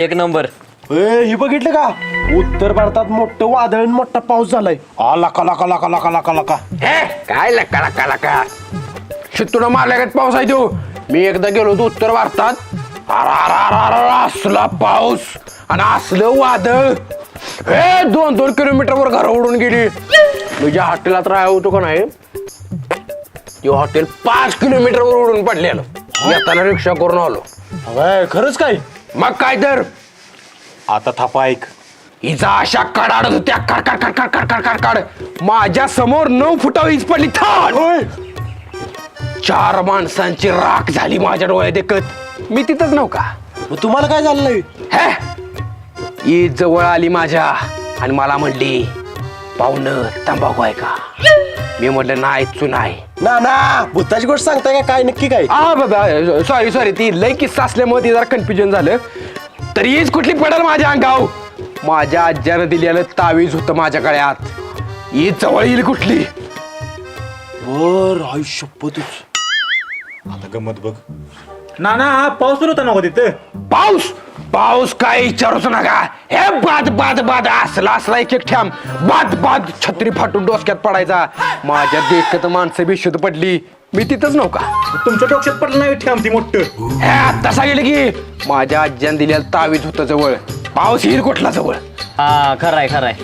एक नंबर. हे बघितलं का उत्तर भारतात मोठं वादळ आणि मोठा पाऊस झालाय. लका लका लका लका लका लका. हे काय लका लका लका शितुडा मारल्यागत पाऊस आहे तो. मी एकदा गेलो होतो उत्तर भारतात. असला पाऊस आणि असलं वादळ. हे 2-2 किलोमीटरवर घर उडून गेली. मी ज्या हॉटेलात राहायला होतो का नाही ते हॉटेल 5 किलोमीटरवर उडून पडलेलं. येताना रिक्षा करून आलो. खरंच काय? मग काय तर आता थापा ऐक. हिचा अशा कडाडत होत्या काड काड काड काड काड काड काड माझ्या समोर 9 फुटावर वीज पडली. थाड 4 माणसांची राख झाली माझ्या डोळ्यात देखत. मी तिथंच नव्हता. मग तुम्हाला काय झालंय? हे ईद जवळ आली माझ्या आणि मला म्हणली पाहुणं तंबाखू आहे का. मी म्हटलं नाही चू नाही. ना ना भूताची गोष्ट सांगताय का काय नक्की काय? हा बाबा सॉरी ती लय किस्सा असल्यामुळे ती जरा कन्फ्युजन झालं. तर ईज कुठली पडेल माझ्या अंगाव. माझ्या आज्यानं दिलेलं तावीज होतं माझ्या गळ्यात. ईद जवळ येईल कुठली. बर आई शपथच. आता गमत बघ ना पाऊस पण होता नको तिथं. पाऊस काय विचारूच नका. हे बाद असला एक ठ्याम बाद छत्री फाटून डोसक्यात पडायचा. माझ्या देखत माणसं बेशुद्ध पडली. मी तिथंच नव्हता. तुमच्या डोक्यात पडलं नाही ठेम ती मोठं. हे तसा गेलं की माझ्या आज्यानं दिलेलं तावीज होतं जवळ. पाऊस येईल कुठला जवळ. हा खराय खराय.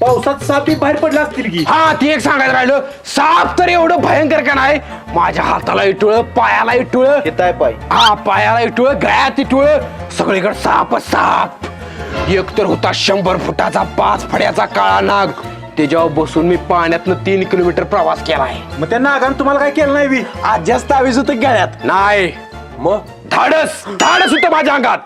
पावसात सापी बाहेर पडला असतील की. हा ती एक सांगायला राहिलं. साप तर एवढं भयंकर का नाही. माझ्या हाताला इटुळ पायाला इटुळ. येताय पाय. हा पायाला इटुळ गळ्यात इटुळ सगळीकडे साप. एक तर होता 100 फुटाचा 5 फड्याचा काळा नाग. त्याच्यावर बसून मी पाण्यातनं 3 किलोमीटर प्रवास केलाय. मग त्या नागानं तुम्हाला काय केलं नाही बी? आज जास्त आवीज होतं गळ्यात. नाही मग धाडस होतं माझ्या अंगात.